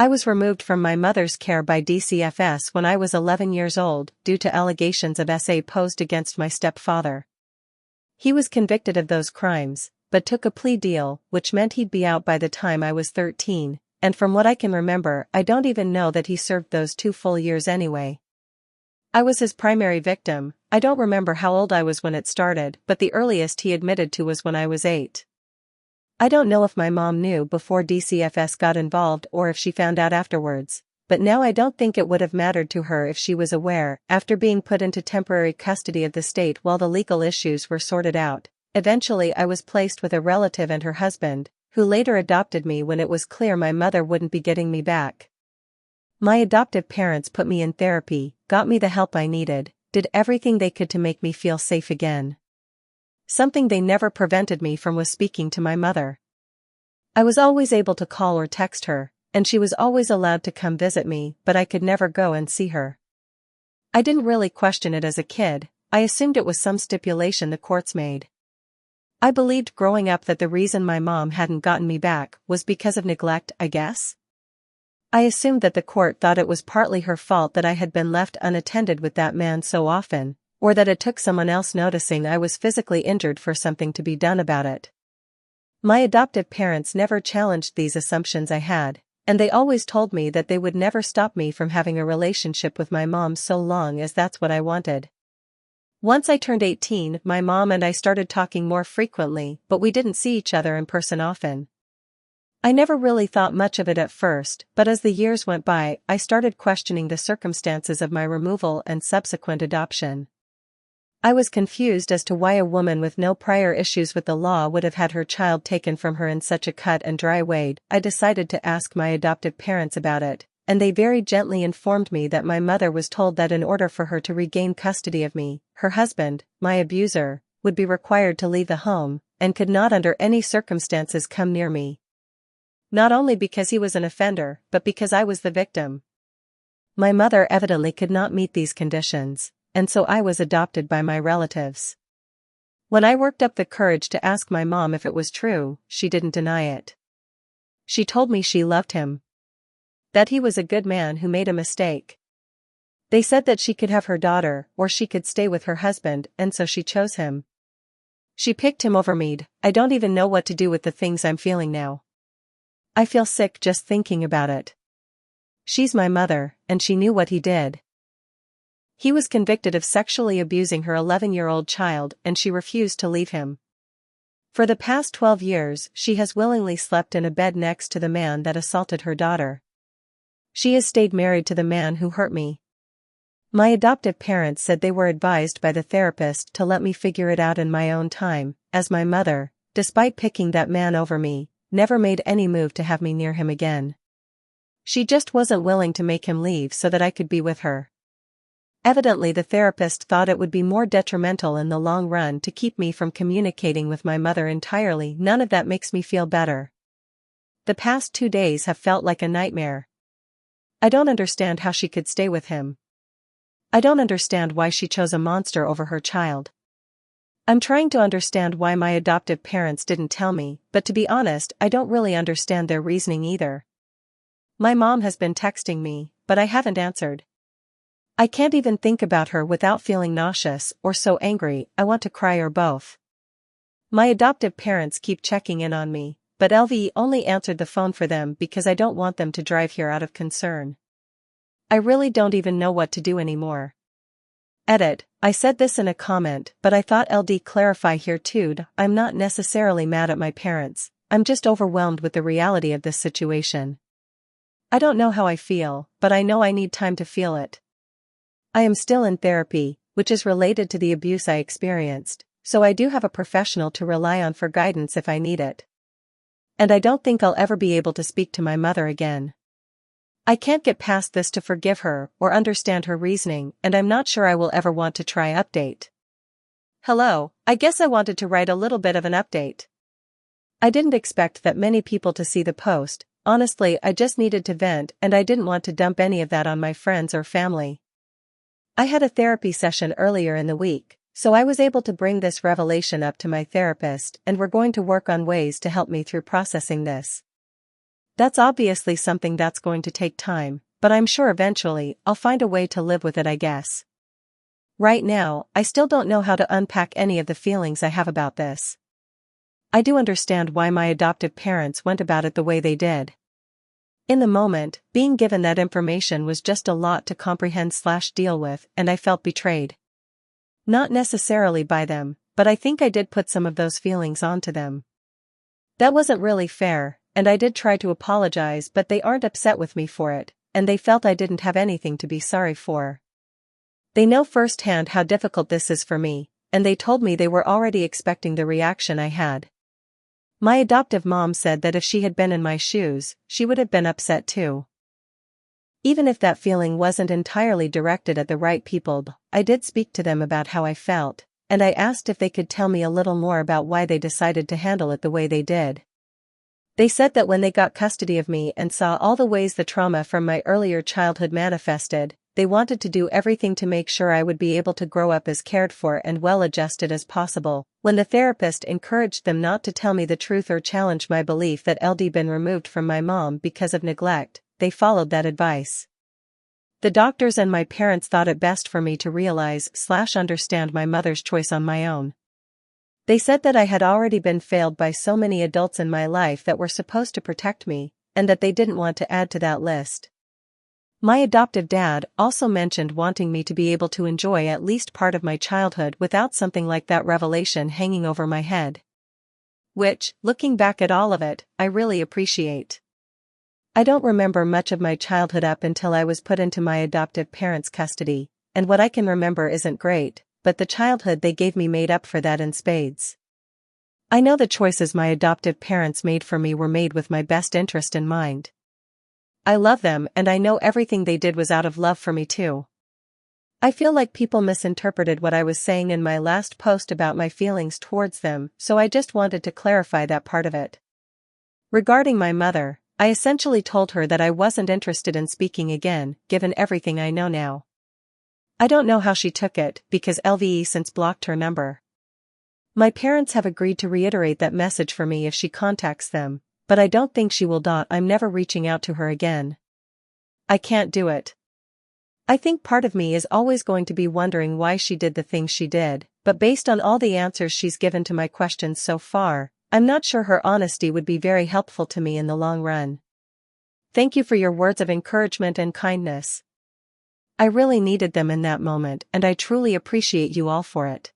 I was removed from my mother's care by DCFS when I was 11 years old due to allegations of SA posed against my stepfather. He was convicted of those crimes, but took a plea deal, which meant he'd be out by the time I was 13, and from what I can remember, I don't even know that he served those 2 full years anyway. I was his primary victim. I don't remember how old I was when it started, but the earliest he admitted to was when I was 8. I don't know if my mom knew before DCFS got involved or if she found out afterwards, but now I don't think it would have mattered to her if she was aware. After being put into temporary custody of the state while the legal issues were sorted out, eventually I was placed with a relative and her husband, who later adopted me when it was clear my mother wouldn't be getting me back. My adoptive parents put me in therapy, got me the help I needed, did everything they could to make me feel safe again. Something they never prevented me from was speaking to my mother. I was always able to call or text her, and she was always allowed to come visit me, but I could never go and see her. I didn't really question it as a kid. I assumed it was some stipulation the courts made. I believed growing up that the reason my mom hadn't gotten me back was because of neglect, I guess. I assumed that the court thought it was partly her fault that I had been left unattended with that man so often, or that it took someone else noticing I was physically injured for something to be done about it. My adoptive parents never challenged these assumptions I had, and they always told me that they would never stop me from having a relationship with my mom so long as that's what I wanted. Once I turned 18, my mom and I started talking more frequently, but we didn't see each other in person often. I never really thought much of it at first, but as the years went by, I started questioning the circumstances of my removal and subsequent adoption. I was confused as to why a woman with no prior issues with the law would have had her child taken from her in such a cut and dry way. I decided to ask my adoptive parents about it, and they very gently informed me that my mother was told that in order for her to regain custody of me, her husband, my abuser, would be required to leave the home, and could not under any circumstances come near me. Not only because he was an offender, but because I was the victim. My mother evidently could not meet these conditions, and so I was adopted by my relatives. When I worked up the courage to ask my mom if it was true, she didn't deny it. She told me she loved him. That he was a good man who made a mistake. They said that she could have her daughter, or she could stay with her husband, and so she chose him. She picked him over me. I don't even know what to do with the things I'm feeling now. I feel sick just thinking about it. She's my mother, and she knew what he did. He was convicted of sexually abusing her 11-year-old child, and she refused to leave him. For the past 12 years, she has willingly slept in a bed next to the man that assaulted her daughter. She has stayed married to the man who hurt me. My adoptive parents said they were advised by the therapist to let me figure it out in my own time, as my mother, despite picking that man over me, never made any move to have me near him again. She just wasn't willing to make him leave so that I could be with her. Evidently the therapist thought it would be more detrimental in the long run to keep me from communicating with my mother entirely. None of that makes me feel better. The past 2 days have felt like a nightmare. I don't understand how she could stay with him. I don't understand why she chose a monster over her child. I'm trying to understand why my adoptive parents didn't tell me, but to be honest, I don't really understand their reasoning either. My mom has been texting me, but I haven't answered. I can't even think about her without feeling nauseous or so angry I want to cry or both. My adoptive parents keep checking in on me, but LVE only answered the phone for them because I don't want them to drive here out of concern. I really don't even know what to do anymore. Edit, I said this in a comment, but I thought LD clarify here too. I'm not necessarily mad at my parents, I'm just overwhelmed with the reality of this situation. I don't know how I feel, but I know I need time to feel it. I am still in therapy, which is related to the abuse I experienced, so I do have a professional to rely on for guidance if I need it. And I don't think I'll ever be able to speak to my mother again. I can't get past this to forgive her or understand her reasoning, and I'm not sure I will ever want to try update. Hello, I guess I wanted to write a little bit of an update. I didn't expect that many people to see the post. Honestly, I just needed to vent and I didn't want to dump any of that on my friends or family. I had a therapy session earlier in the week, so I was able to bring this revelation up to my therapist and we're going to work on ways to help me through processing this. That's obviously something that's going to take time, but I'm sure eventually I'll find a way to live with it, I guess. Right now, I still don't know how to unpack any of the feelings I have about this. I do understand why my adoptive parents went about it the way they did. In the moment, being given that information was just a lot to comprehend/deal with, and I felt betrayed. Not necessarily by them, but I think I did put some of those feelings onto them. That wasn't really fair, and I did try to apologize, but they aren't upset with me for it, and they felt I didn't have anything to be sorry for. They know firsthand how difficult this is for me, and they told me they were already expecting the reaction I had. My adoptive mom said that if she had been in my shoes, she would have been upset too. Even if that feeling wasn't entirely directed at the right people, I did speak to them about how I felt, and I asked if they could tell me a little more about why they decided to handle it the way they did. They said that when they got custody of me and saw all the ways the trauma from my earlier childhood manifested, they wanted to do everything to make sure I would be able to grow up as cared for and well-adjusted as possible. When the therapist encouraged them not to tell me the truth or challenge my belief that I'd been removed from my mom because of neglect, they followed that advice. The doctors and my parents thought it best for me to realize/understand my mother's choice on my own. They said that I had already been failed by so many adults in my life that were supposed to protect me, and that they didn't want to add to that list. My adoptive dad also mentioned wanting me to be able to enjoy at least part of my childhood without something like that revelation hanging over my head. Which, looking back at all of it, I really appreciate. I don't remember much of my childhood up until I was put into my adoptive parents' custody, and what I can remember isn't great, but the childhood they gave me made up for that in spades. I know the choices my adoptive parents made for me were made with my best interest in mind. I love them, and I know everything they did was out of love for me too. I feel like people misinterpreted what I was saying in my last post about my feelings towards them, so I just wanted to clarify that part of it. Regarding my mother, I essentially told her that I wasn't interested in speaking again, given everything I know now. I don't know how she took it, because LVE since blocked her number. My parents have agreed to reiterate that message for me if she contacts them, but I don't think she will. I'm never reaching out to her again. I can't do it. I think part of me is always going to be wondering why she did the things she did, but based on all the answers she's given to my questions so far, I'm not sure her honesty would be very helpful to me in the long run. Thank you for your words of encouragement and kindness. I really needed them in that moment, and I truly appreciate you all for it.